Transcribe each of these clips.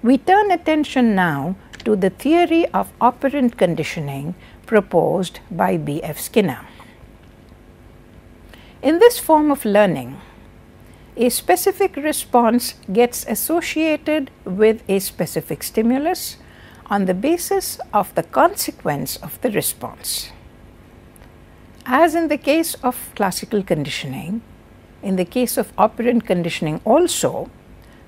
We turn attention now to the theory of operant conditioning proposed by B. F. Skinner. In this form of learning, a specific response gets associated with a specific stimulus on the basis of the consequence of the response. As in the case of classical conditioning, in the case of operant conditioning also,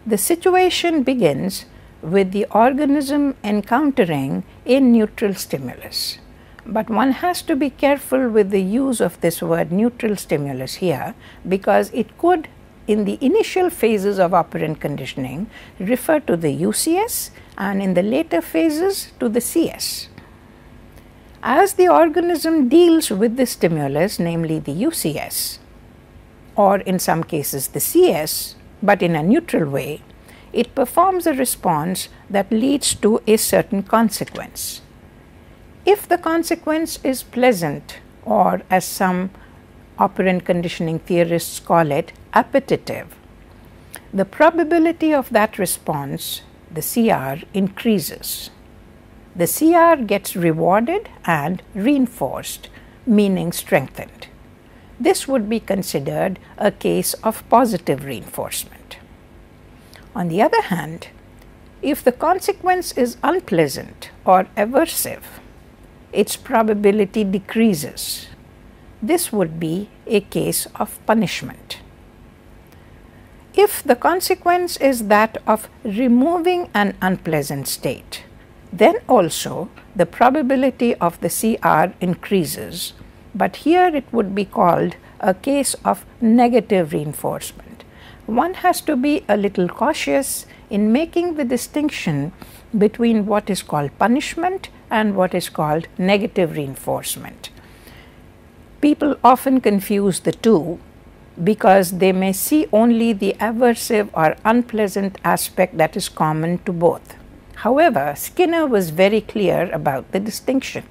the situation begins with the organism encountering a neutral stimulus. But one has to be careful with the use of this word neutral stimulus here, because it could, in the initial phases of operant conditioning, refer to the UCS, and in the later phases to the CS. As the organism deals with the stimulus, namely the UCS, or in some cases the CS, but in a neutral way, it performs a response that leads to a certain consequence. If the consequence is pleasant, or as some operant conditioning theorists call it, appetitive, the probability of that response, the CR, increases. The CR gets rewarded and reinforced, meaning strengthened. This would be considered a case of positive reinforcement. On the other hand, if the consequence is unpleasant or aversive, its probability decreases. This would be a case of punishment. If the consequence is that of removing an unpleasant state, then also the probability of the CR increases, but here it would be called a case of negative reinforcement. One has to be a little cautious in making the distinction between what is called punishment and what is called negative reinforcement. People often confuse the two because they may see only the aversive or unpleasant aspect that is common to both. However, Skinner was very clear about the distinction.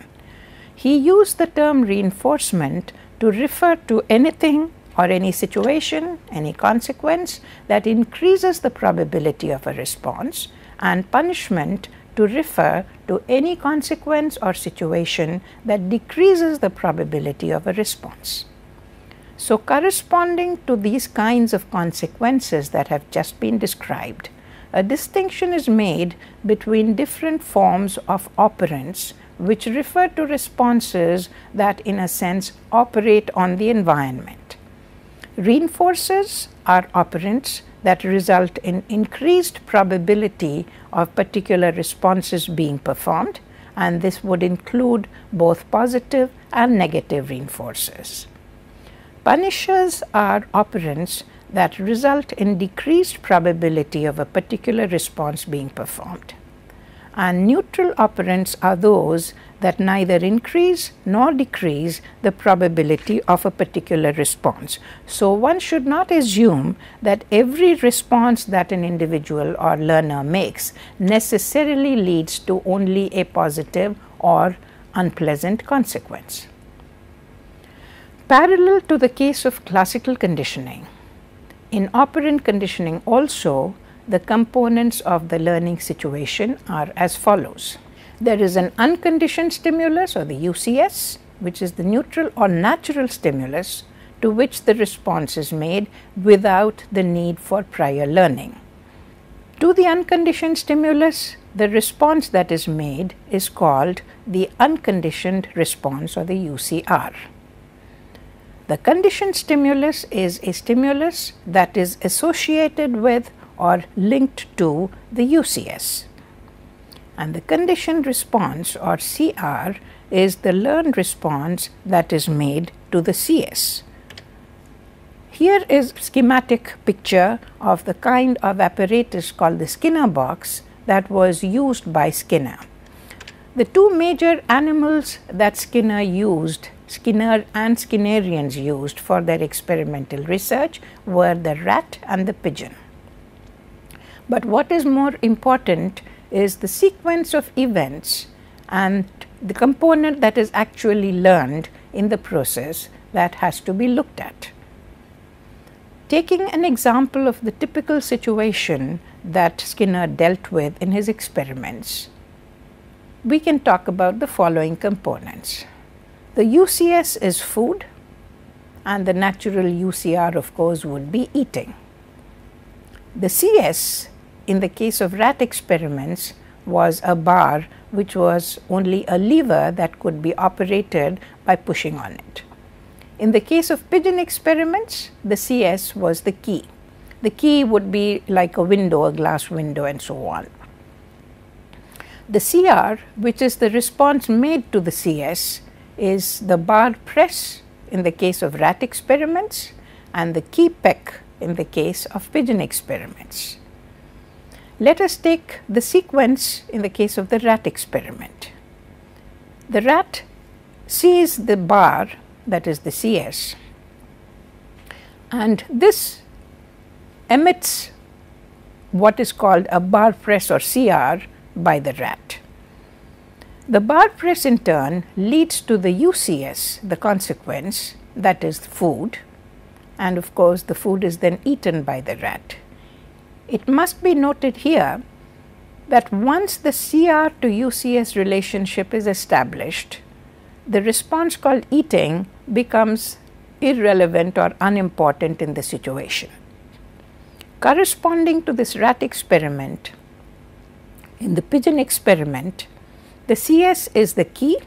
He used the term reinforcement to refer to anything or any situation, any consequence that increases the probability of a response, and punishment to refer to any consequence or situation that decreases the probability of a response. So, corresponding to these kinds of consequences that have just been described, a distinction is made between different forms of operants which refer to responses that in a sense operate on the environment. Reinforcers are operants that result in increased probability of particular responses being performed, and this would include both positive and negative reinforcers. Punishers are operants that result in decreased probability of a particular response being performed. And neutral operants are those that neither increase nor decrease the probability of a particular response. So, one should not assume that every response that an individual or learner makes necessarily leads to only a positive or unpleasant consequence. Parallel to the case of classical conditioning, in operant conditioning also, the components of the learning situation are as follows. There is an unconditioned stimulus, or the UCS, which is the neutral or natural stimulus to which the response is made without the need for prior learning. To the unconditioned stimulus, the response that is made is called the unconditioned response, or the UCR. The conditioned stimulus is a stimulus that is associated with or linked to the UCS. And the conditioned response, or CR, is the learned response that is made to the CS. Here is a schematic picture of the kind of apparatus called the Skinner box that was used by Skinner. The two major animals that Skinner and Skinnerians used for their experimental research were the rat and the pigeon. But what is more important is the sequence of events and the component that is actually learned in the process that has to be looked at. Taking an example of the typical situation that Skinner dealt with in his experiments, we can talk about the following components. The UCS is food, and the natural UCR of course would be eating. The CS in the case of rat experiments was a bar which was only a lever that could be operated by pushing on it. In the case of pigeon experiments, the CS was the key. The key would be like a window, a glass window, and so on. The CR, which is the response made to the CS, is the bar press in the case of rat experiments and the key peck in the case of pigeon experiments. Let us take the sequence in the case of the rat experiment. The rat sees the bar, that is the CS, and this emits what is called a bar press or CR by the rat. The bar press in turn leads to the UCS, the consequence, that is food, and of course the food is then eaten by the rat. It must be noted here that once the CR to UCS relationship is established, the response called eating becomes irrelevant or unimportant in the situation. Corresponding to this rat experiment, in the pigeon experiment, the CS is the key,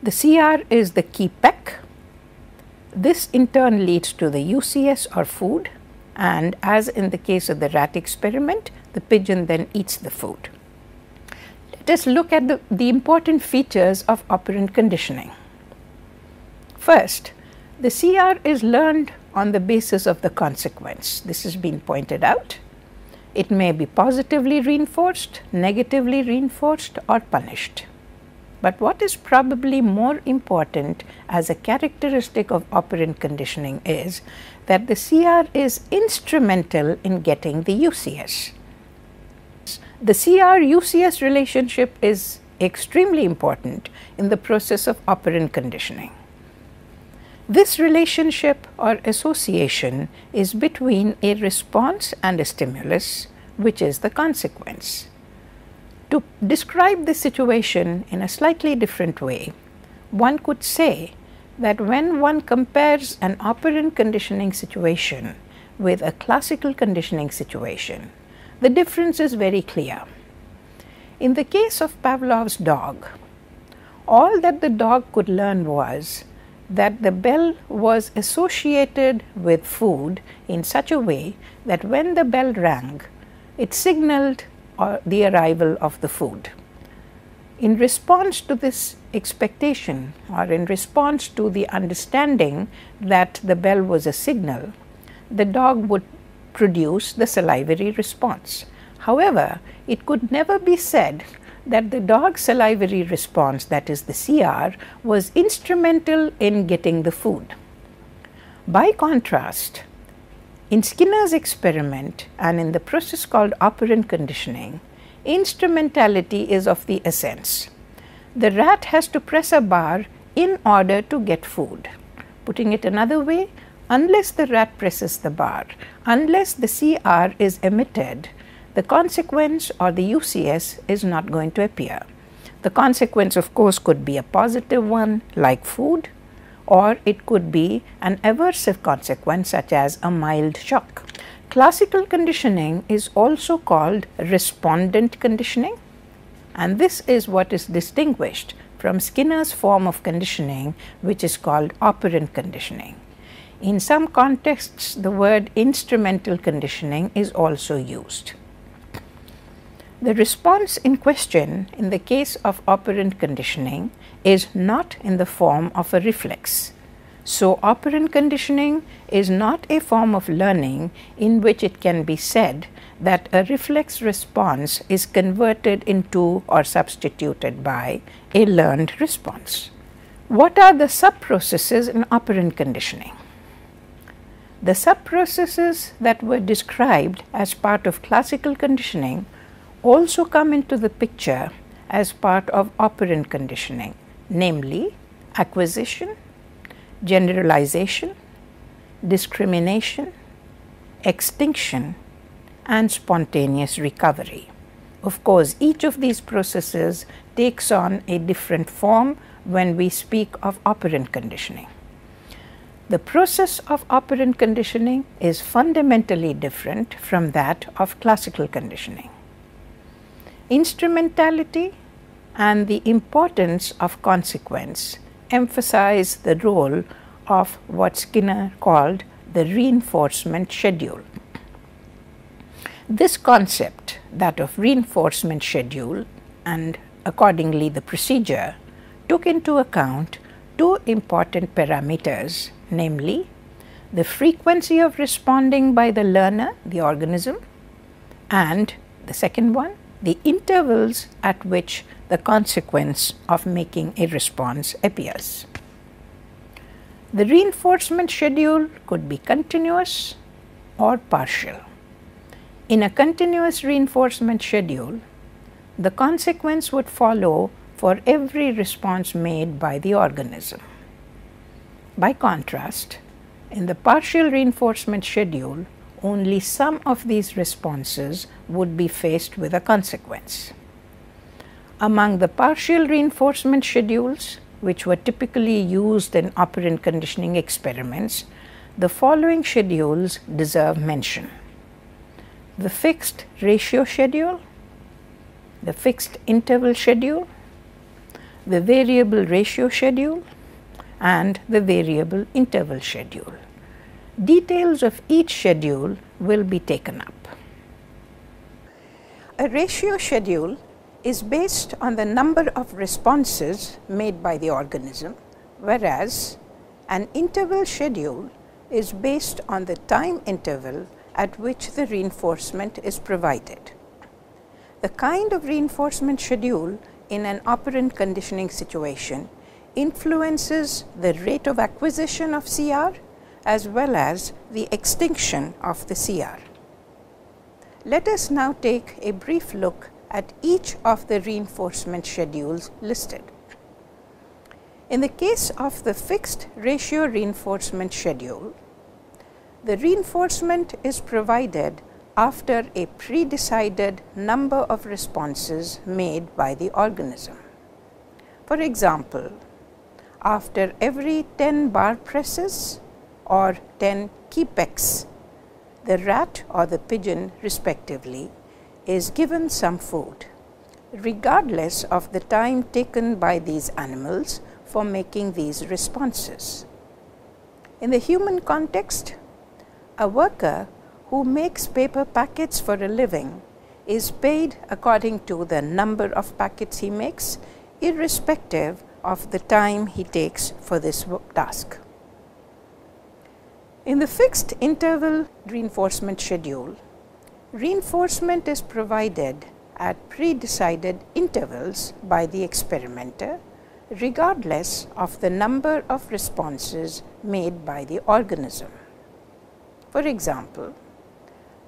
the CR is the key peck. This in turn leads to the UCS or food, and as in the case of the rat experiment, the pigeon then eats the food. Let us look at the important features of operant conditioning. First, the CR is learned on the basis of the consequence. This has been pointed out. It may be positively reinforced, negatively reinforced, or punished. But what is probably more important as a characteristic of operant conditioning is that the CR is instrumental in getting the UCS. The CR-UCS relationship is extremely important in the process of operant conditioning. This relationship or association is between a response and a stimulus, which is the consequence. To describe the situation in a slightly different way, one could say that when one compares an operant conditioning situation with a classical conditioning situation, the difference is very clear. In the case of Pavlov's dog, all that the dog could learn was that the bell was associated with food in such a way that when the bell rang, it signaled the arrival of the food. In response to this expectation, or in response to the understanding that the bell was a signal, the dog would produce the salivary response. However, it could never be said that the dog's salivary response, that is the CR, was instrumental in getting the food. By contrast, in Skinner's experiment and in the process called operant conditioning, instrumentality is of the essence. The rat has to press a bar in order to get food. Putting it another way, unless the rat presses the bar, unless the CR is emitted, the consequence or the UCS is not going to appear. The consequence, of course, could be a positive one like food, or it could be an aversive consequence such as a mild shock. Classical conditioning is also called respondent conditioning, and this is what is distinguished from Skinner's form of conditioning, which is called operant conditioning. In some contexts, the word instrumental conditioning is also used. The response in question in the case of operant conditioning is not in the form of a reflex. So, operant conditioning is not a form of learning in which it can be said that a reflex response is converted into or substituted by a learned response. What are the sub-processes in operant conditioning? The sub-processes that were described as part of classical conditioning also come into the picture as part of operant conditioning, namely acquisition, generalization, discrimination, extinction, and spontaneous recovery. Of course, each of these processes takes on a different form when we speak of operant conditioning. The process of operant conditioning is fundamentally different from that of classical conditioning. Instrumentality and the importance of consequence emphasize the role of what Skinner called the reinforcement schedule. This concept, that of reinforcement schedule, and accordingly the procedure, took into account two important parameters, namely the frequency of responding by the learner, the organism, and the second one, the intervals at which the consequence of making a response appears. The reinforcement schedule could be continuous or partial. In a continuous reinforcement schedule, the consequence would follow for every response made by the organism. By contrast, in the partial reinforcement schedule, only some of these responses would be faced with a consequence. Among the partial reinforcement schedules, which were typically used in operant conditioning experiments, the following schedules deserve mention: the fixed ratio schedule, the fixed interval schedule, the variable ratio schedule, and the variable interval schedule. Details of each schedule will be taken up. A ratio schedule is based on the number of responses made by the organism, whereas an interval schedule is based on the time interval at which the reinforcement is provided. The kind of reinforcement schedule in an operant conditioning situation influences the rate of acquisition of CR as well as the extinction of the CR. Let us now take a brief look at each of the reinforcement schedules listed. In the case of the fixed ratio reinforcement schedule, the reinforcement is provided after a pre-decided number of responses made by the organism. For example, after every 10 bar presses or 10 key-pecks, the rat or the pigeon respectively is given some food, regardless of the time taken by these animals for making these responses. In the human context, a worker who makes paper packets for a living is paid according to the number of packets he makes, irrespective of the time he takes for this task. In the fixed interval reinforcement schedule, reinforcement is provided at pre-decided intervals by the experimenter, regardless of the number of responses made by the organism. For example,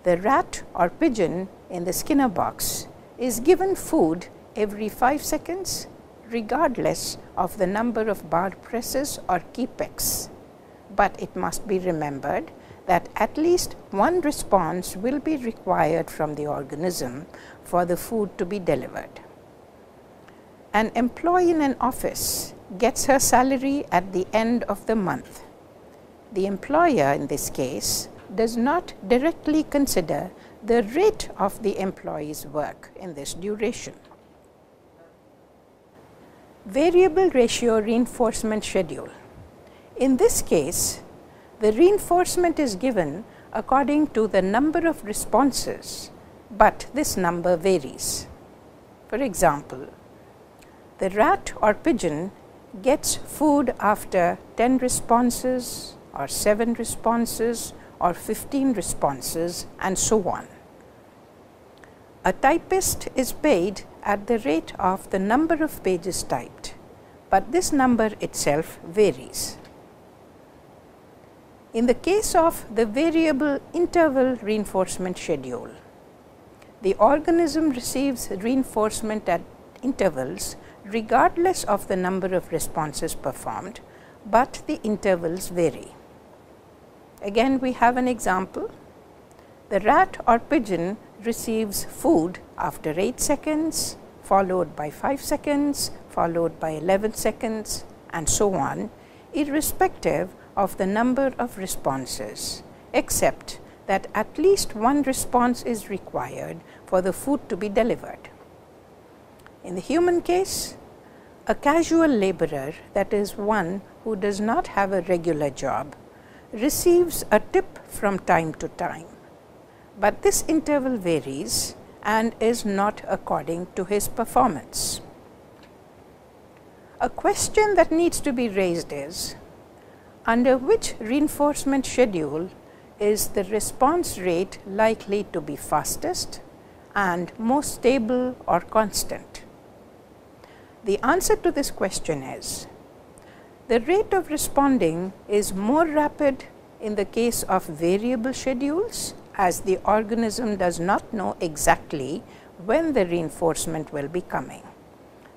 the rat or pigeon in the Skinner box is given food every 5 seconds, regardless of the number of bar presses or key-pecks. But it must be remembered that at least one response will be required from the organism for the food to be delivered. An employee in an office gets her salary at the end of the month. The employer in this case does not directly consider the rate of the employee's work in this duration. Variable ratio reinforcement schedule. In this case, the reinforcement is given according to the number of responses, but this number varies. For example, the rat or pigeon gets food after 10 responses or 7 responses or 15 responses and so on. A typist is paid at the rate of the number of pages typed, but this number itself varies. In the case of the variable interval reinforcement schedule, the organism receives reinforcement at intervals regardless of the number of responses performed, but the intervals vary. Again we have an example. The rat or pigeon receives food after 8 seconds, followed by 5 seconds, followed by 11 seconds, and so on, irrespective of the number of responses, except that at least one response is required for the food to be delivered. In the human case, a casual laborer, that is one who does not have a regular job, receives a tip from time to time, but this interval varies and is not according to his performance. A question that needs to be raised is, under which reinforcement schedule is the response rate likely to be fastest and most stable or constant? The answer to this question is, the rate of responding is more rapid in the case of variable schedules, as the organism does not know exactly when the reinforcement will be coming.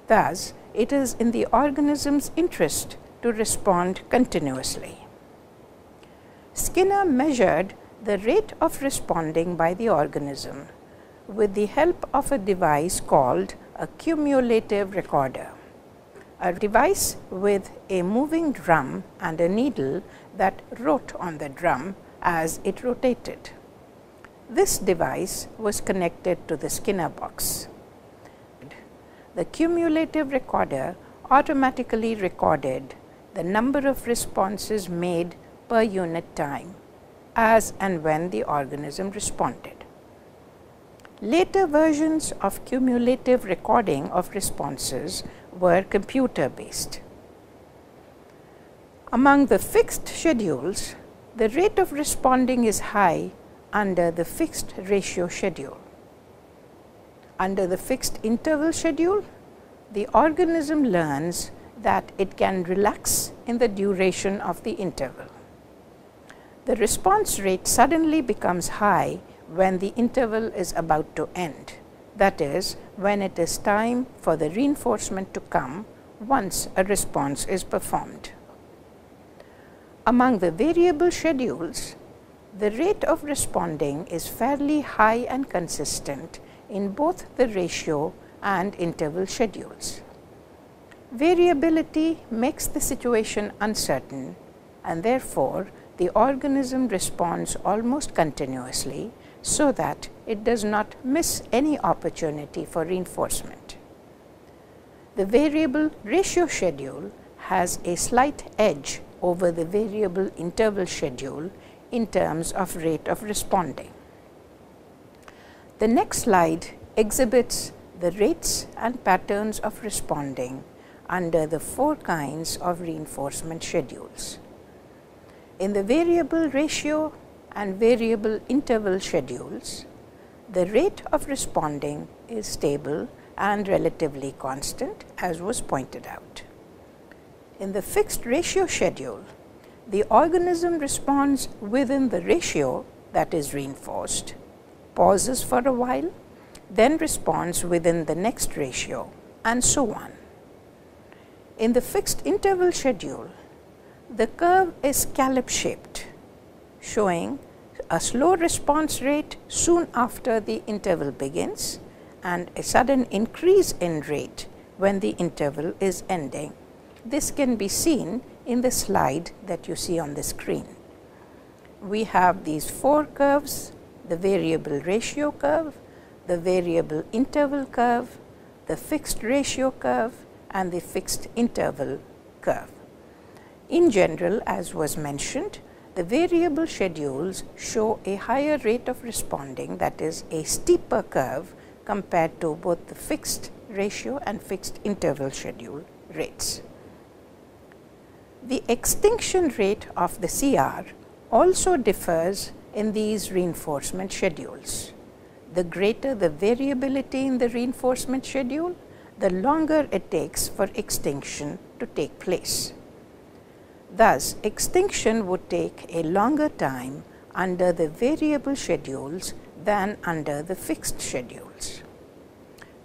Thus, it is in the organism's interest to respond continuously. Skinner measured the rate of responding by the organism with the help of a device called a cumulative recorder, a device with a moving drum and a needle that wrote on the drum as it rotated. This device was connected to the Skinner box. The cumulative recorder automatically recorded the number of responses made per unit time as and when the organism responded. Later versions of cumulative recording of responses were computer-based. Among the fixed schedules, the rate of responding is high under the fixed ratio schedule. Under the fixed interval schedule, the organism learns that it can relax in the duration of the interval. The response rate suddenly becomes high when the interval is about to end, that is, when it is time for the reinforcement to come once a response is performed. Among the variable schedules, the rate of responding is fairly high and consistent in both the ratio and interval schedules. Variability makes the situation uncertain, and therefore the organism responds almost continuously so that it does not miss any opportunity for reinforcement. The variable ratio schedule has a slight edge over the variable interval schedule in terms of rate of responding. The next slide exhibits the rates and patterns of responding under the 4 kinds of reinforcement schedules. In the variable ratio and variable interval schedules, the rate of responding is stable and relatively constant, as was pointed out. In the fixed ratio schedule, the organism responds within the ratio that is reinforced, pauses for a while, then responds within the next ratio, and so on. In the fixed interval schedule, the curve is scallop-shaped, showing a slow response rate soon after the interval begins and a sudden increase in rate when the interval is ending. This can be seen in the slide that you see on the screen. We have these 4 curves: the variable ratio curve, the variable interval curve, the fixed ratio curve, and the fixed interval curve. In general, as was mentioned, the variable schedules show a higher rate of responding, that is, a steeper curve compared to both the fixed ratio and fixed interval schedule rates. The extinction rate of the CR also differs in these reinforcement schedules. The greater the variability in the reinforcement schedule, the longer it takes for extinction to take place. Thus, extinction would take a longer time under the variable schedules than under the fixed schedules.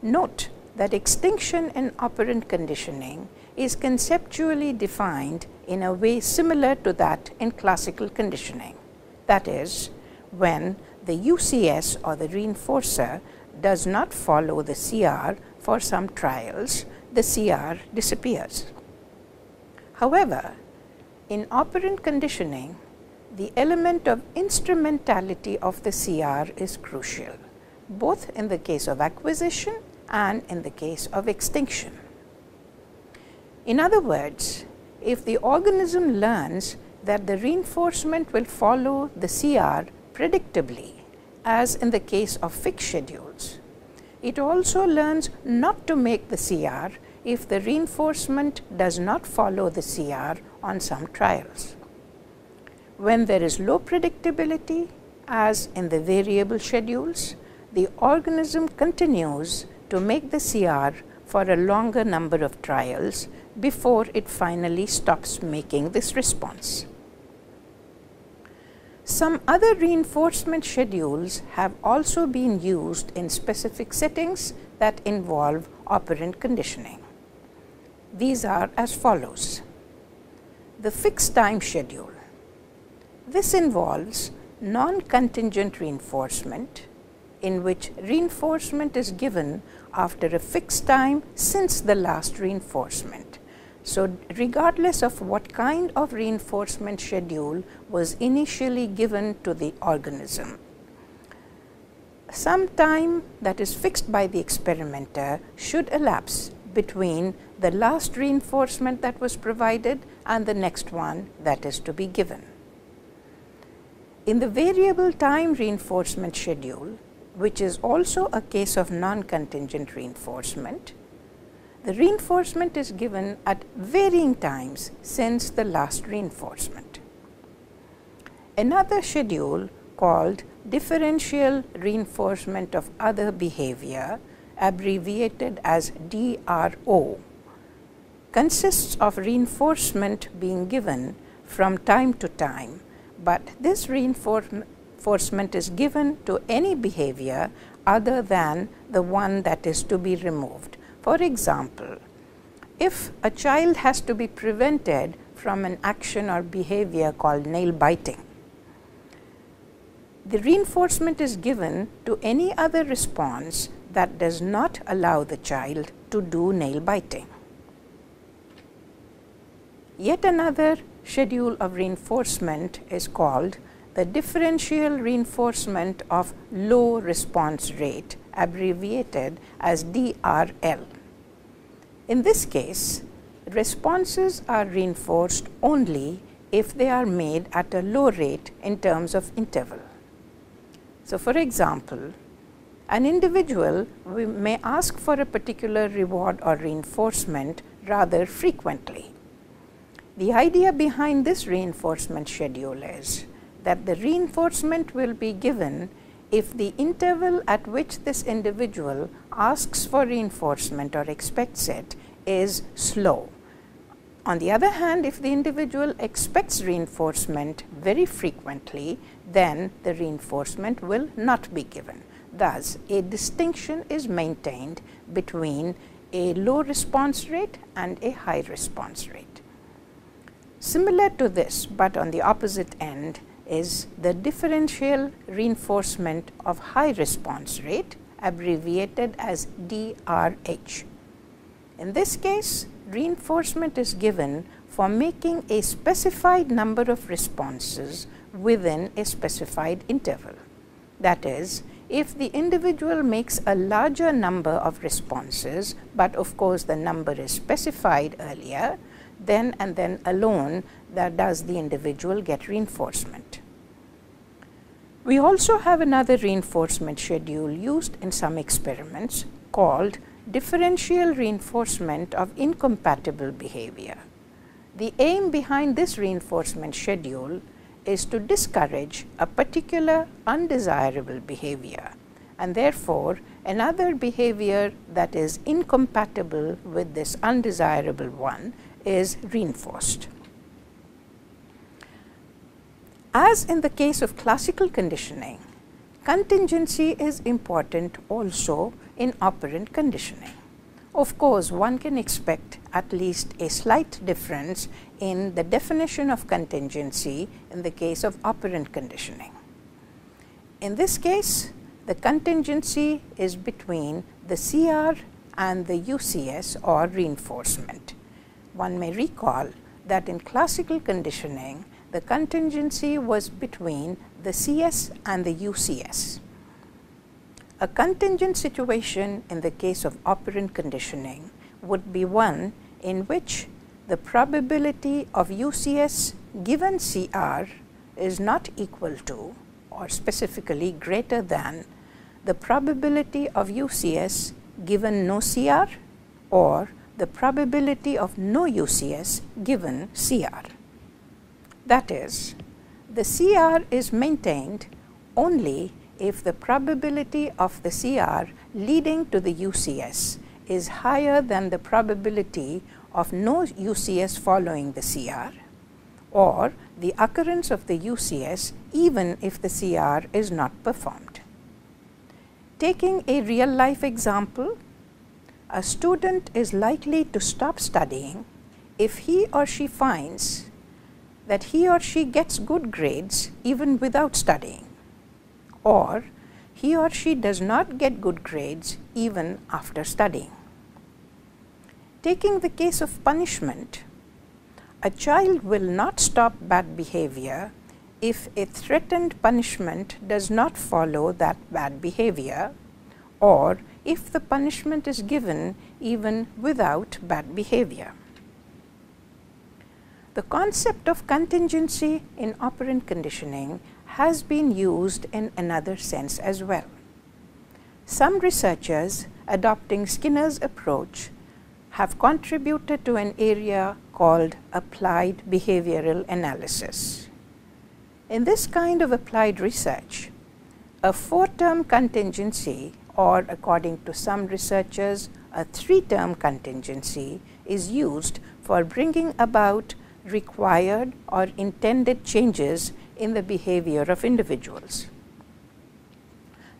Note that extinction in operant conditioning is conceptually defined in a way similar to that in classical conditioning. That is, when the UCS or the reinforcer does not follow the CR for some trials, the CR disappears. However, in operant conditioning, the element of instrumentality of the CR is crucial, both in the case of acquisition and in the case of extinction. In other words, if the organism learns that the reinforcement will follow the CR predictably, as in the case of fixed schedules, it also learns not to make the CR if the reinforcement does not follow the CR on some trials. When there is low predictability, as in the variable schedules, the organism continues to make the CR for a longer number of trials before it finally stops making this response. Some other reinforcement schedules have also been used in specific settings that involve operant conditioning. These are as follows. The fixed time schedule. This involves non-contingent reinforcement, in which reinforcement is given after a fixed time since the last reinforcement. So, regardless of what kind of reinforcement schedule was initially given to the organism, some time that is fixed by the experimenter should elapse between the last reinforcement that was provided and the next one that is to be given. In the variable time reinforcement schedule, which is also a case of non-contingent reinforcement, the reinforcement is given at varying times since the last reinforcement. Another schedule called differential reinforcement of other behavior, abbreviated as DRO, consists of reinforcement being given from time to time, but this reinforcement is given to any behavior other than the one that is to be removed. For example, if a child has to be prevented from an action or behavior called nail biting, the reinforcement is given to any other response that does not allow the child to do nail biting. Yet another schedule of reinforcement is called the differential reinforcement of low response rate, abbreviated as DRL. In this case, responses are reinforced only if they are made at a low rate in terms of interval. So, for example, an individual may ask for a particular reward or reinforcement rather frequently. The idea behind this reinforcement schedule is that the reinforcement will be given if the interval at which this individual asks for reinforcement or expects it is slow. On the other hand, if the individual expects reinforcement very frequently, then the reinforcement will not be given. Thus, a distinction is maintained between a low response rate and a high response rate. Similar to this, but on the opposite end, is the differential reinforcement of high response rate, abbreviated as DRH. In this case, reinforcement is given for making a specified number of responses within a specified interval. That is, if the individual makes a larger number of responses, but of course the number is specified earlier, then and then alone that does the individual get reinforcement. We also have another reinforcement schedule used in some experiments called differential reinforcement of incompatible behavior. The aim behind this reinforcement schedule is to discourage a particular undesirable behavior, and therefore another behavior that is incompatible with this undesirable one is reinforced. As in the case of classical conditioning, contingency is important also in operant conditioning. Of course, one can expect at least a slight difference in the definition of contingency in the case of operant conditioning. In this case, the contingency is between the CR and the UCS or reinforcement. One may recall that in classical conditioning, the contingency was between the CS and the UCS. A contingent situation in the case of operant conditioning would be one in which the probability of UCS given CR is not equal to, or specifically greater than, the probability of UCS given no CR or the probability of no UCS given CR. That is, the CR is maintained only if the probability of the CR leading to the UCS is higher than the probability of no UCS following the CR, or the occurrence of the UCS even if the CR is not performed. Taking a real-life example, a student is likely to stop studying if he or she finds that he or she gets good grades even without studying, or he or she does not get good grades even after studying. Taking the case of punishment, a child will not stop bad behavior if a threatened punishment does not follow that bad behavior, or if the punishment is given even without bad behavior. The concept of contingency in operant conditioning has been used in another sense as well. Some researchers adopting Skinner's approach have contributed to an area called applied behavioral analysis. In this kind of applied research, a 4-term contingency, or according to some researchers, a 3-term contingency, is used for bringing about required or intended changes in the behavior of individuals.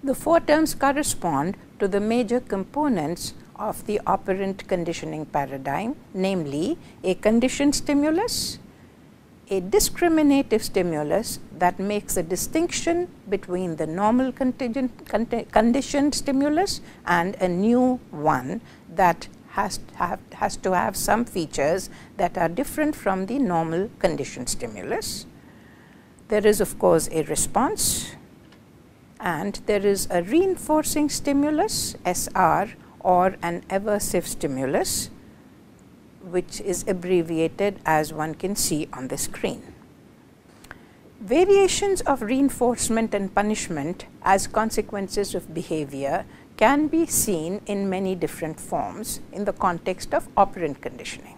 The 4 terms correspond to the major components of the operant conditioning paradigm, namely a conditioned stimulus, a discriminative stimulus that makes a distinction between the normal conditioned stimulus and a new one that has to have some features that are different from the normal conditioned stimulus. There is of course a response, and there is a reinforcing stimulus SR or an aversive stimulus, which is abbreviated as one can see on the screen. Variations of reinforcement and punishment as consequences of behavior can be seen in many different forms in the context of operant conditioning.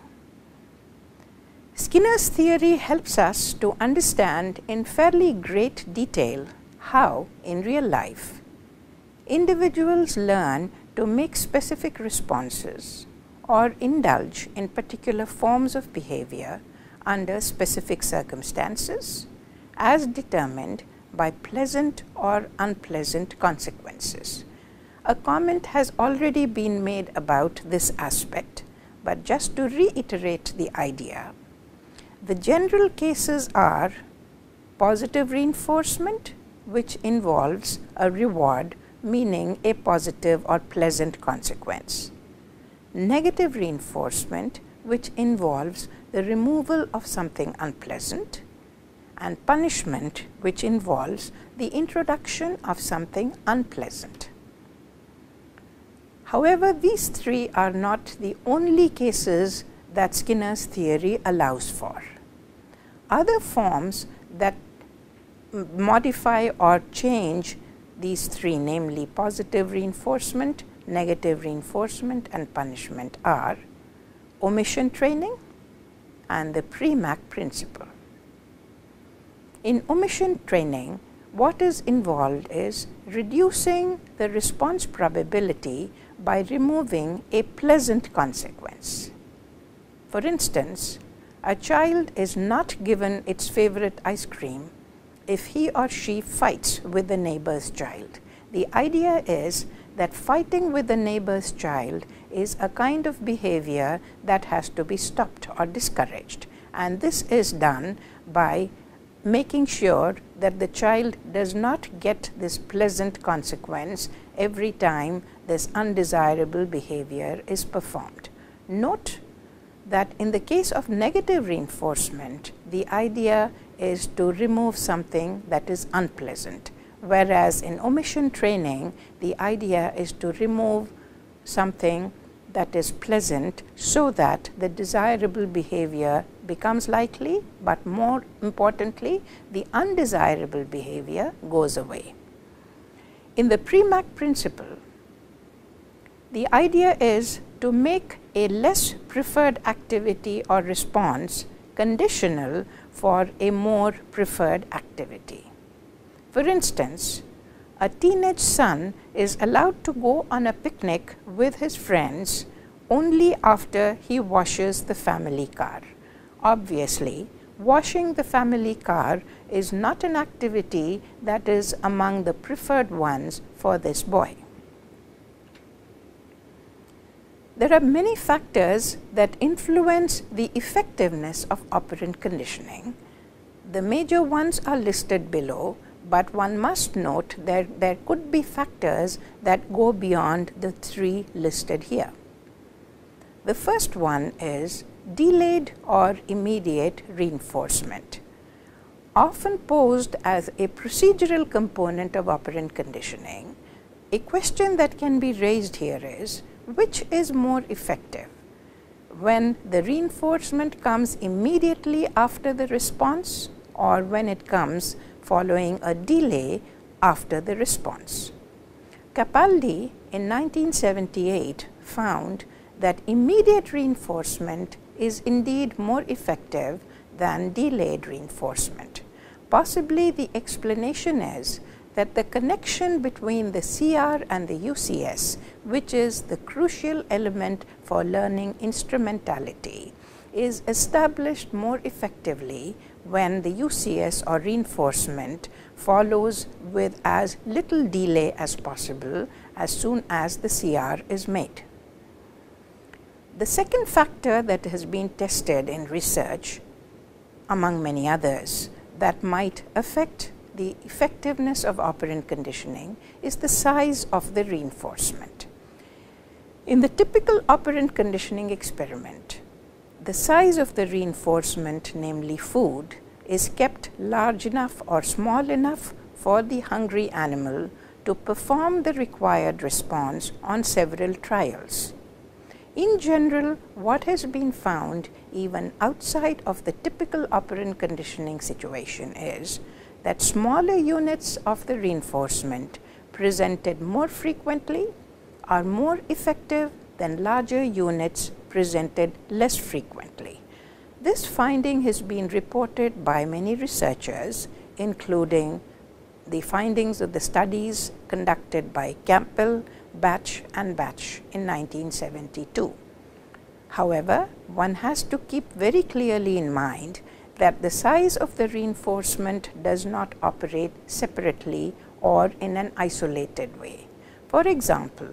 Skinner's theory helps us to understand in fairly great detail how, in real life, individuals learn to make specific responses or indulge in particular forms of behavior under specific circumstances as determined by pleasant or unpleasant consequences. A comment has already been made about this aspect, but just to reiterate the idea, the general cases are positive reinforcement, which involves a reward, meaning a positive or pleasant consequence; negative reinforcement, which involves the removal of something unpleasant; and punishment, which involves the introduction of something unpleasant. However, these 3 are not the only cases that Skinner's theory allows for. Other forms that modify or change these 3, namely positive reinforcement, negative reinforcement, and punishment, are omission training and the Premack principle. In omission training, what is involved is reducing the response probability by removing a pleasant consequence. For instance, a child is not given its favorite ice cream if he or she fights with the neighbor's child. The idea is that fighting with the neighbor's child is a kind of behavior that has to be stopped or discouraged, and this is done by making sure that the child does not get this pleasant consequence every time this undesirable behavior is performed. Note that in the case of negative reinforcement, the idea is to remove something that is unpleasant, whereas in omission training, the idea is to remove something that is pleasant so that the desirable behavior becomes likely, but more importantly, the undesirable behavior goes away. In the Premack principle, the idea is to make a less preferred activity or response conditional for a more preferred activity. For instance, a teenage son is allowed to go on a picnic with his friends only after he washes the family car. Obviously, washing the family car is not an activity that is among the preferred ones for this boy. There are many factors that influence the effectiveness of operant conditioning. The major ones are listed below, but one must note that there could be factors that go beyond the three listed here. The first one is delayed or immediate reinforcement. Often posed as a procedural component of operant conditioning, a question that can be raised here is, which is more effective? When the reinforcement comes immediately after the response, or when it comes following a delay after the response? Capaldi in 1978 found that immediate reinforcement is indeed more effective than delayed reinforcement. Possibly the explanation is that the connection between the CR and the UCS, which is the crucial element for learning instrumentality, is established more effectively when the UCS or reinforcement follows with as little delay as possible as soon as the CR is made. The second factor that has been tested in research, among many others, that might affect the effectiveness of operant conditioning is the size of the reinforcement. In the typical operant conditioning experiment, the size of the reinforcement, namely food, is kept large enough or small enough for the hungry animal to perform the required response on several trials. In general, what has been found even outside of the typical operant conditioning situation is that smaller units of the reinforcement presented more frequently are more effective than larger units presented less frequently. This finding has been reported by many researchers, including the findings of the studies conducted by Campbell, Batch and Batch in 1972. However, one has to keep very clearly in mind that the size of the reinforcement does not operate separately or in an isolated way. For example,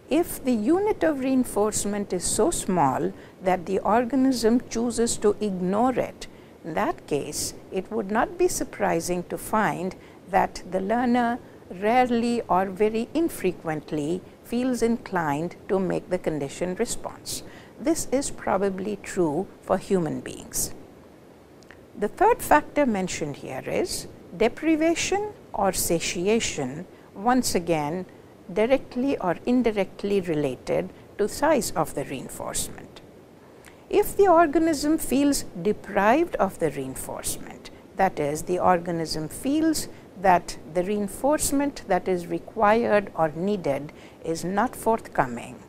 if the unit of reinforcement is so small that the organism chooses to ignore it, in that case, it would not be surprising to find that the learner rarely or very infrequently feels inclined to make the conditioned response. This is probably true for human beings. The third factor mentioned here is deprivation or satiation, once again directly or indirectly related to size of the reinforcement. If the organism feels deprived of the reinforcement, that is, the organism feels that the reinforcement that is required or needed is not forthcoming,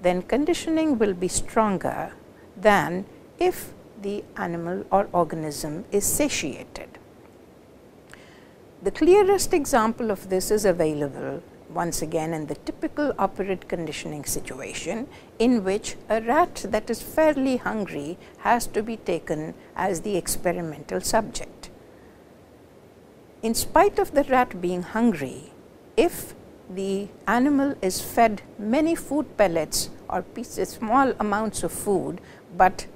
then conditioning will be stronger than if the animal or organism is satiated. The clearest example of this is available once again in the typical operant conditioning situation, in which a rat that is fairly hungry has to be taken as the experimental subject. In spite of the rat being hungry, if the animal is fed many food pellets or pieces, small amounts of food, but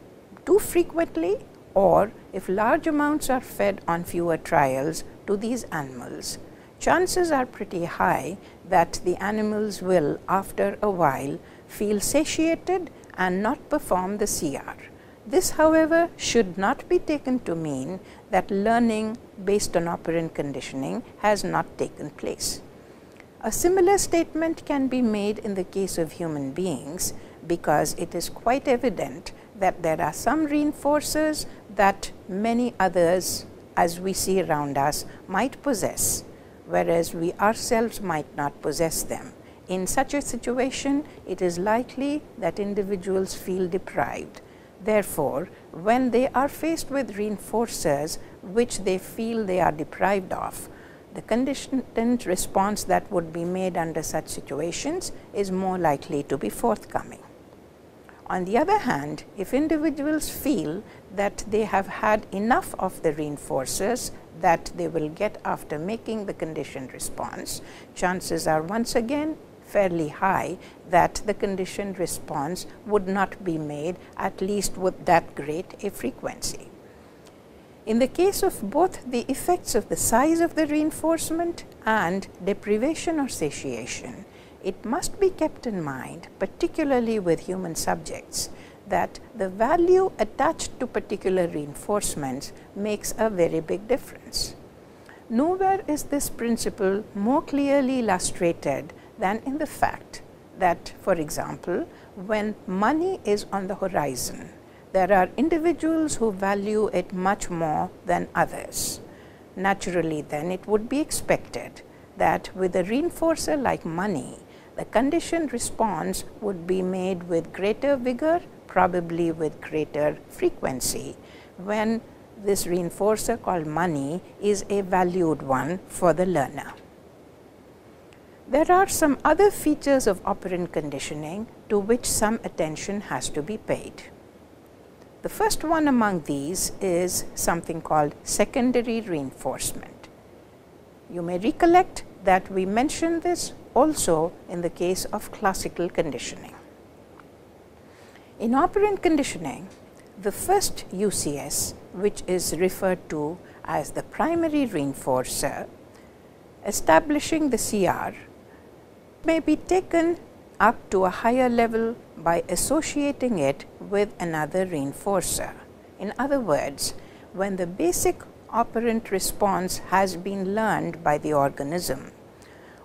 too frequently, or if large amounts are fed on fewer trials to these animals, chances are pretty high that the animals will, after a while, feel satiated and not perform the CR. This, however, should not be taken to mean that learning based on operant conditioning has not taken place. A similar statement can be made in the case of human beings, because it is quite evident that there are some reinforcers that many others, as we see around us, might possess, whereas we ourselves might not possess them. In such a situation, it is likely that individuals feel deprived. Therefore, when they are faced with reinforcers which they feel they are deprived of, the conditioned response that would be made under such situations is more likely to be forthcoming. On the other hand, if individuals feel that they have had enough of the reinforcers that they will get after making the conditioned response, chances are once again fairly high that the conditioned response would not be made, at least with that great a frequency. In the case of both the effects of the size of the reinforcement and deprivation or satiation, it must be kept in mind, particularly with human subjects, that the value attached to particular reinforcements makes a very big difference. Nowhere is this principle more clearly illustrated than in the fact that, for example, when money is on the horizon, there are individuals who value it much more than others. Naturally, then, it would be expected that with a reinforcer like money, the conditioned response would be made with greater vigor, probably with greater frequency, when this reinforcer called money is a valued one for the learner. There are some other features of operant conditioning to which some attention has to be paid. The first one among these is something called secondary reinforcement. You may recollect that we mentioned this also in the case of classical conditioning. In operant conditioning, the first UCS, which is referred to as the primary reinforcer, establishing the CR, may be taken up to a higher level by associating it with another reinforcer. In other words, when the basic operant response has been learned by the organism,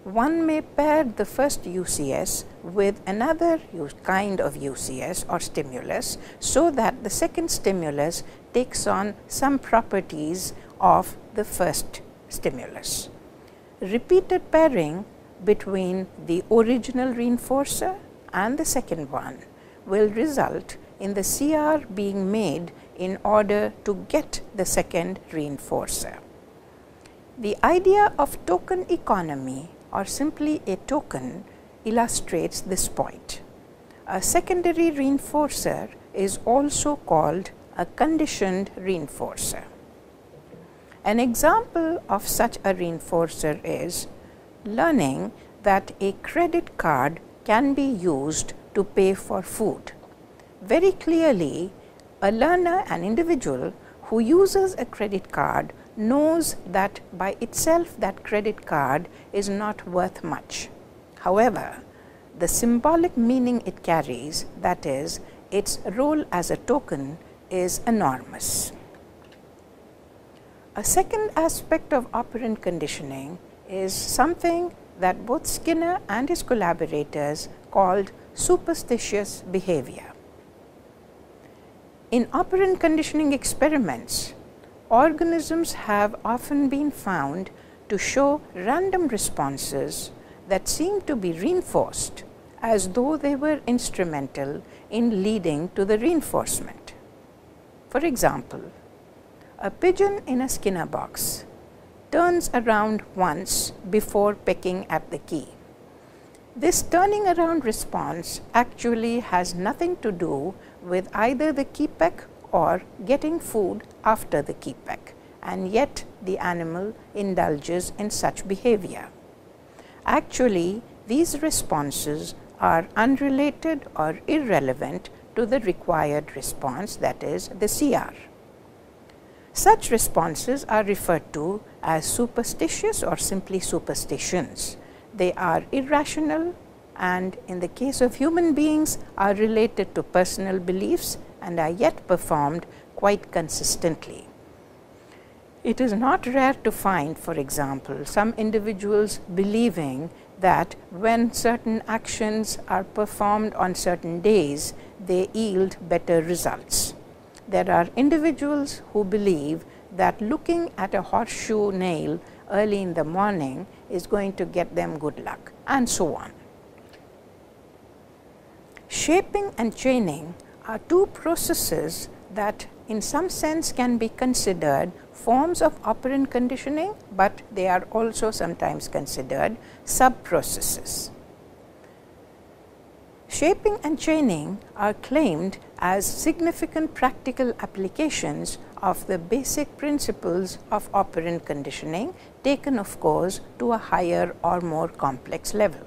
one may pair the first UCS with another kind of UCS or stimulus, so that the second stimulus takes on some properties of the first stimulus. Repeated pairing between the original reinforcer and the second one will result in the CR being made in order to get the second reinforcer. The idea of token economy, or simply a token, illustrates this point. A secondary reinforcer is also called a conditioned reinforcer. An example of such a reinforcer is learning that a credit card can be used to pay for food. Very clearly, a learner, an individual who uses a credit card, knows that by itself that credit card is not worth much. However, the symbolic meaning it carries, that is, its role as a token, is enormous. A second aspect of operant conditioning is something that both Skinner and his collaborators called superstitious behavior. In operant conditioning experiments, organisms have often been found to show random responses that seem to be reinforced as though they were instrumental in leading to the reinforcement. For example, a pigeon in a Skinner box turns around once before pecking at the key. This turning around response actually has nothing to do with either the key peck or getting food after the key peck, and yet the animal indulges in such behavior. Actually, these responses are unrelated or irrelevant to the required response, that is, the CR. Such responses are referred to as superstitious or simply superstitions. They are irrational and, in the case of human beings, are related to personal beliefs and are yet performed quite consistently. It is not rare to find, for example, some individuals believing that when certain actions are performed on certain days, they yield better results. There are individuals who believe that looking at a horseshoe nail early in the morning is going to get them good luck, and so on. Shaping and chaining are two processes that in some sense can be considered forms of operant conditioning, but they are also sometimes considered sub-processes. Shaping and chaining are claimed as significant practical applications of the basic principles of operant conditioning, taken of course to a higher or more complex level.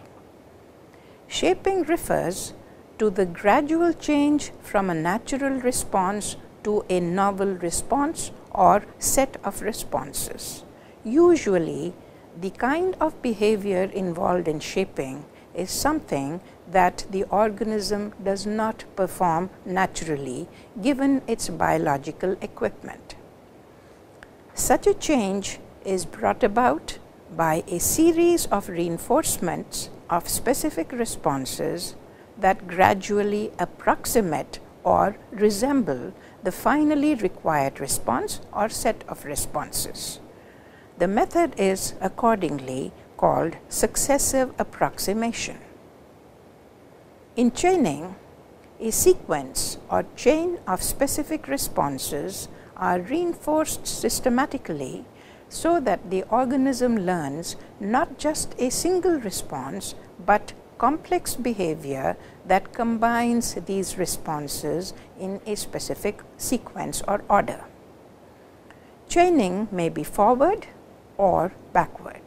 Shaping refers to the gradual change from a natural response to a novel response or set of responses. Usually, the kind of behavior involved in shaping is something that the organism does not perform naturally given its biological equipment. Such a change is brought about by a series of reinforcements of specific responses that gradually approximate or resemble the finally required response or set of responses. The method is accordingly called successive approximation. In chaining, a sequence or chain of specific responses are reinforced systematically so that the organism learns not just a single response, but complex behavior that combines these responses in a specific sequence or order. Chaining may be forward or backward.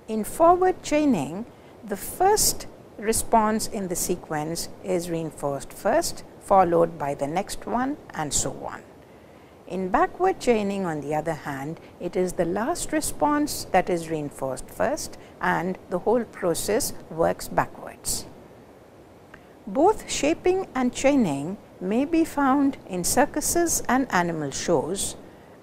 In forward chaining, the first response in the sequence is reinforced first, followed by the next one, and so on. In backward chaining, on the other hand, it is the last response that is reinforced first, and the whole process works backwards. Both shaping and chaining may be found in circuses and animal shows,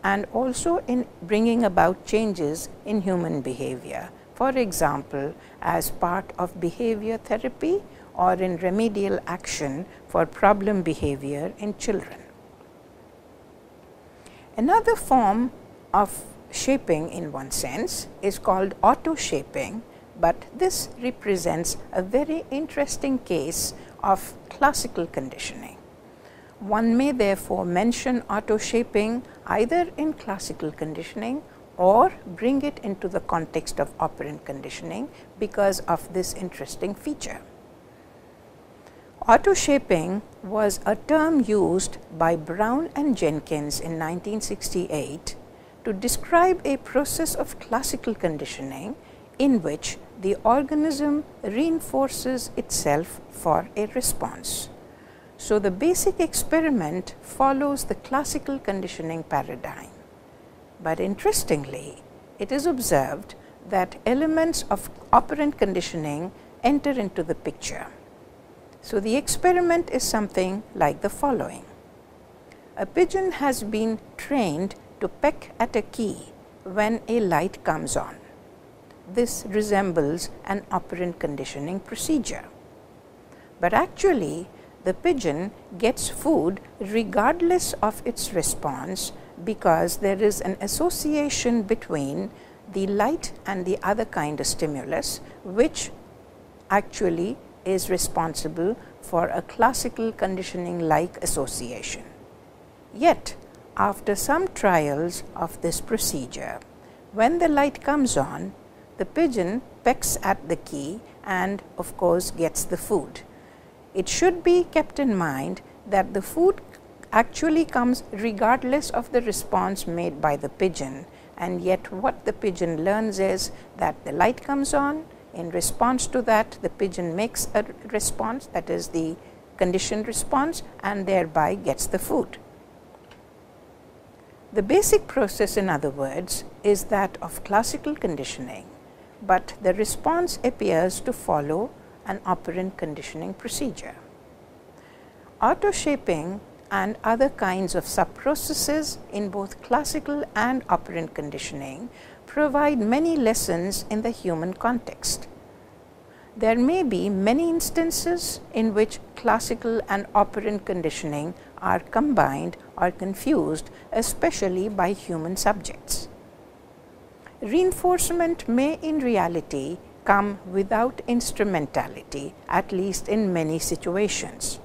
and also in bringing about changes in human behavior, for example, as part of behavior therapy or in remedial action for problem behavior in children. Another form of shaping, in one sense, is called auto-shaping, but this represents a very interesting case of classical conditioning. One may therefore mention auto-shaping either in classical conditioning or bring it into the context of operant conditioning because of this interesting feature. Auto-shaping was a term used by Brown and Jenkins in 1968 to describe a process of classical conditioning in which the organism reinforces itself for a response. So, the basic experiment follows the classical conditioning paradigm. But interestingly, it is observed that elements of operant conditioning enter into the picture. So, the experiment is something like the following. A pigeon has been trained to peck at a key when a light comes on. This resembles an operant conditioning procedure. But actually, the pigeon gets food regardless of its response because there is an association between the light and the other kind of stimulus, which actually is responsible for a classical conditioning-like association. Yet, after some trials of this procedure, when the light comes on, the pigeon pecks at the key and, of course, gets the food. It should be kept in mind that the food actually comes regardless of the response made by the pigeon, and yet what the pigeon learns is that the light comes on, In response to that, the pigeon makes a response, that is the conditioned response, and thereby gets the food. The basic process, in other words, is that of classical conditioning, but the response appears to follow an operant conditioning procedure. Auto-shaping and other kinds of sub-processes in both classical and operant conditioning provide many lessons in the human context. There may be many instances in which classical and operant conditioning are combined or confused, especially by human subjects. Reinforcement may in reality come without instrumentality, at least in many situations.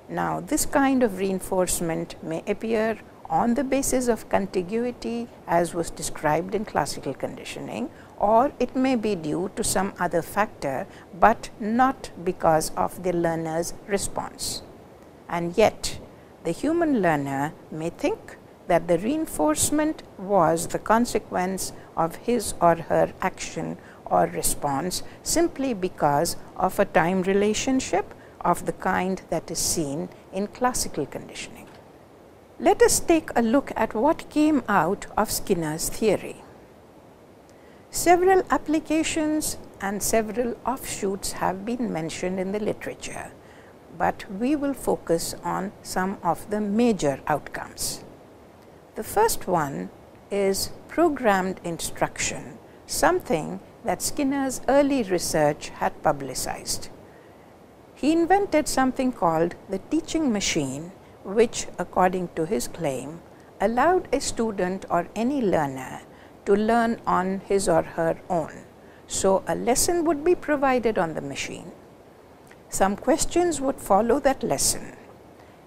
Now, this kind of reinforcement may appear on the basis of contiguity, as was described in classical conditioning, or it may be due to some other factor, but not because of the learner's response. And yet, the human learner may think that the reinforcement was the consequence of his or her action or response simply because of a time relationship of the kind that is seen in classical conditioning. Let us take a look at what came out of Skinner's theory. Several applications and several offshoots have been mentioned in the literature, but we will focus on some of the major outcomes. The first one is programmed instruction, something that Skinner's early research had publicized. He invented something called the teaching machine, which, according to his claim, allowed a student or any learner to learn on his or her own. So, a lesson would be provided on the machine. Some questions would follow that lesson,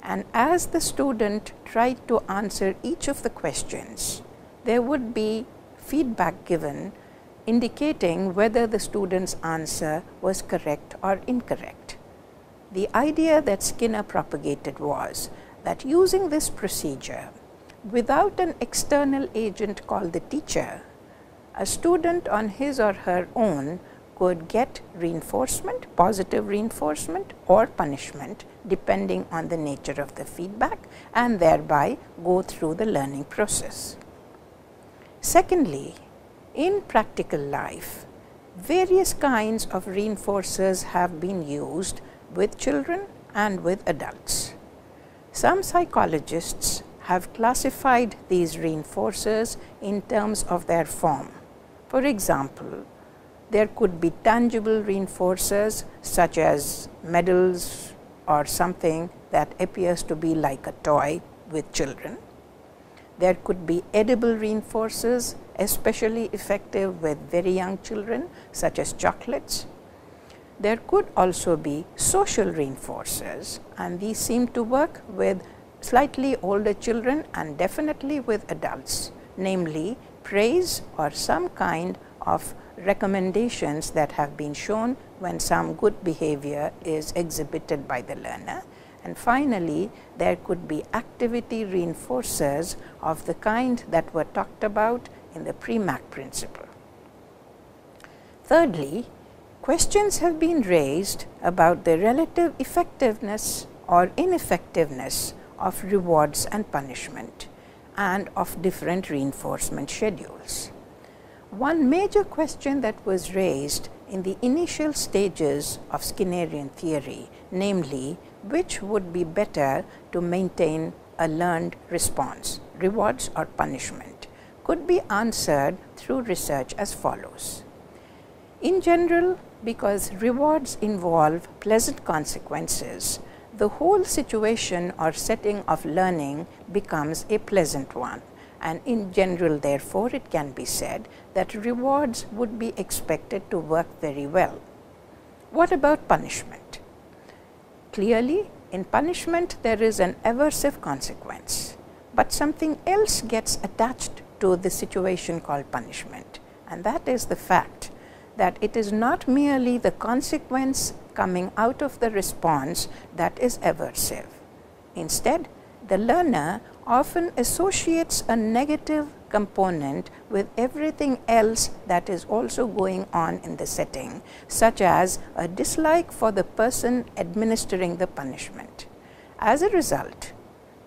and as the student tried to answer each of the questions, there would be feedback given indicating whether the student's answer was correct or incorrect. The idea that Skinner propagated was that using this procedure, without an external agent called the teacher, a student on his or her own could get reinforcement, positive reinforcement or punishment, depending on the nature of the feedback, and thereby go through the learning process. Secondly, in practical life, various kinds of reinforcers have been used with children and with adults. Some psychologists have classified these reinforcers in terms of their form. For example, there could be tangible reinforcers such as medals or something that appears to be like a toy with children. There could be edible reinforcers, especially effective with very young children, such as chocolates. There could also be social reinforcers, and these seem to work with slightly older children and definitely with adults, namely praise or some kind of recommendations that have been shown when some good behavior is exhibited by the learner. And finally, there could be activity reinforcers of the kind that were talked about in the Premack principle. Thirdly, questions have been raised about the relative effectiveness or ineffectiveness of rewards and punishment and of different reinforcement schedules. One major question that was raised in the initial stages of Skinnerian theory, namely, which would be better to maintain a learned response, rewards or punishment, could be answered through research as follows. In general, because rewards involve pleasant consequences, the whole situation or setting of learning becomes a pleasant one, and in general, therefore, it can be said that rewards would be expected to work very well. What about punishment? Clearly, in punishment, there is an aversive consequence, but something else gets attached to the situation called punishment, and that is the fact that it is not merely the consequence coming out of the response that is aversive. Instead, the learner often associates a negative component with everything else that is also going on in the setting, such as a dislike for the person administering the punishment. As a result,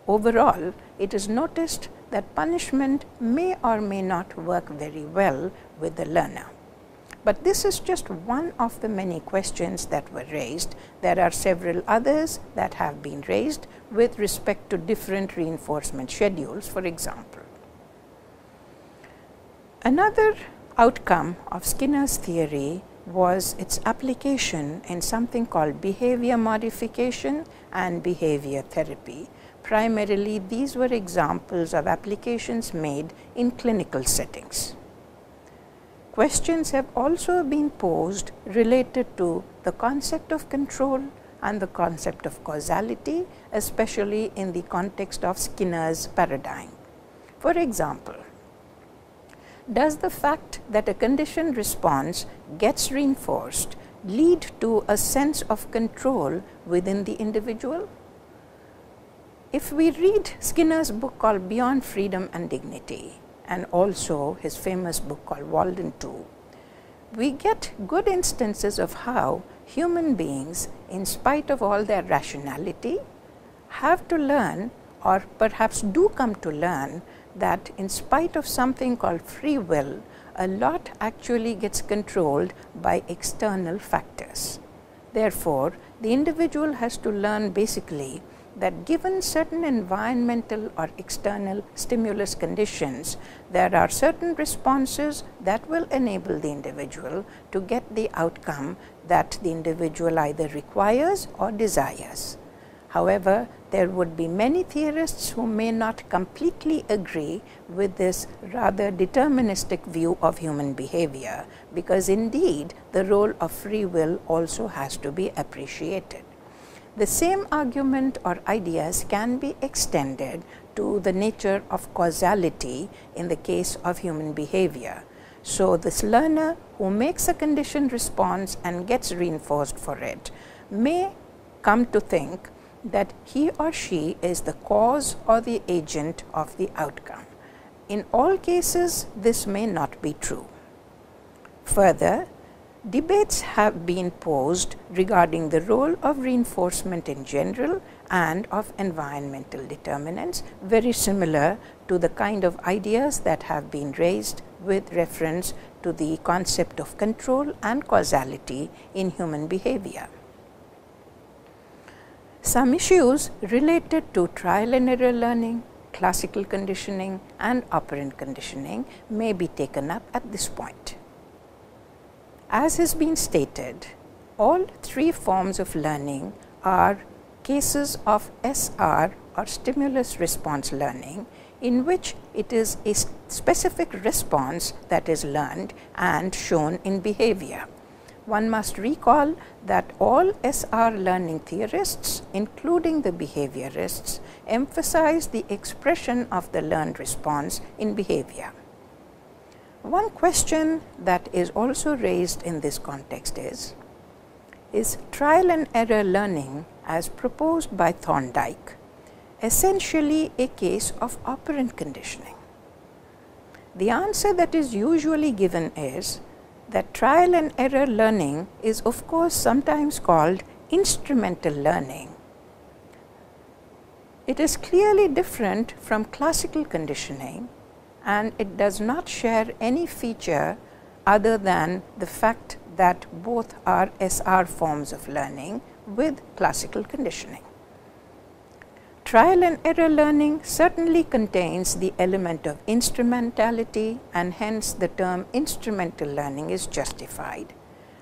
overall, it is noticed that punishment may or may not work very well with the learner. But this is just one of the many questions that were raised. There are several others that have been raised with respect to different reinforcement schedules, for example. Another outcome of Skinner's theory was its application in something called behavior modification and behavior therapy. Primarily, these were examples of applications made in clinical settings. Questions have also been posed related to the concept of control and the concept of causality, especially in the context of Skinner's paradigm. For example, does the fact that a conditioned response gets reinforced lead to a sense of control within the individual? If we read Skinner's book called Beyond Freedom and Dignity, and also his famous book called Walden 2, we get good instances of how human beings, in spite of all their rationality, have to learn, or perhaps do come to learn, that in spite of something called free will, a lot actually gets controlled by external factors. Therefore, the individual has to learn basically that given certain environmental or external stimulus conditions, there are certain responses that will enable the individual to get the outcome that the individual either requires or desires. However, there would be many theorists who may not completely agree with this rather deterministic view of human behavior, because indeed the role of free will also has to be appreciated. The same argument or ideas can be extended to the nature of causality in the case of human behavior. So, this learner who makes a conditioned response and gets reinforced for it may come to think that he or she is the cause or the agent of the outcome. In all cases, this may not be true. Further, debates have been posed regarding the role of reinforcement in general and of environmental determinants, very similar to the kind of ideas that have been raised with reference to the concept of control and causality in human behavior. Some issues related to trial and error learning, classical conditioning, and operant conditioning may be taken up at this point. As has been stated, all three forms of learning are cases of SR or stimulus response learning, in which it is a specific response that is learned and shown in behavior. One must recall that all SR learning theorists, including the behaviorists, emphasize the expression of the learned response in behavior. One question that is also raised in this context is trial and error learning as proposed by Thorndike essentially a case of operant conditioning? The answer that is usually given is that trial and error learning is of course sometimes called instrumental learning. It is clearly different from classical conditioning, and it does not share any feature other than the fact that both are SR forms of learning with classical conditioning. Trial and error learning certainly contains the element of instrumentality, and hence the term instrumental learning is justified.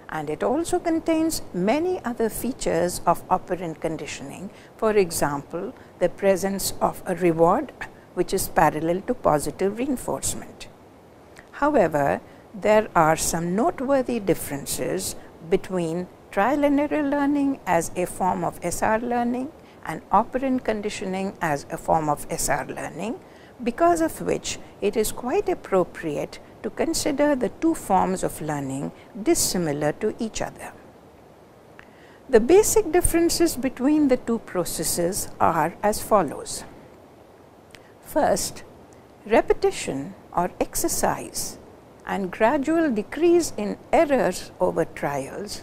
And it also contains many other features of operant conditioning, for example, the presence of a reward which is parallel to positive reinforcement. However, there are some noteworthy differences between trial and error learning as a form of SR learning and operant conditioning as a form of SR learning, because of which it is quite appropriate to consider the two forms of learning dissimilar to each other. The basic differences between the two processes are as follows. First, repetition or exercise and gradual decrease in errors over trials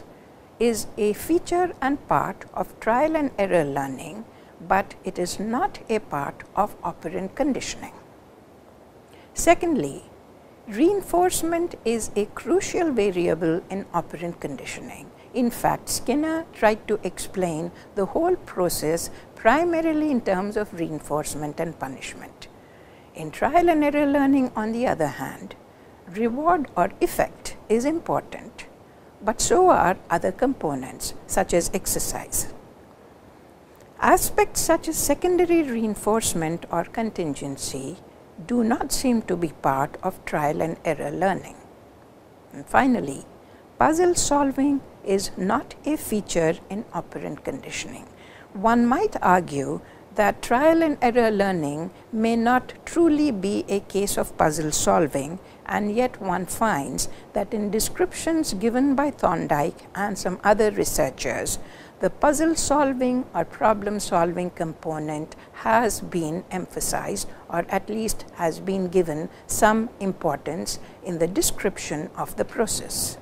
is a feature and part of trial and error learning, but it is not a part of operant conditioning. Secondly, reinforcement is a crucial variable in operant conditioning. In fact, Skinner tried to explain the whole process primarily in terms of reinforcement and punishment. In trial and error learning, on the other hand, reward or effect is important, but so are other components such as exercise. Aspects such as secondary reinforcement or contingency do not seem to be part of trial and error learning. And finally, puzzle solving is not a feature in operant conditioning. One might argue that trial and error learning may not truly be a case of puzzle solving, and yet one finds that in descriptions given by Thorndike and some other researchers, the puzzle solving or problem solving component has been emphasized, or at least has been given some importance in the description of the process.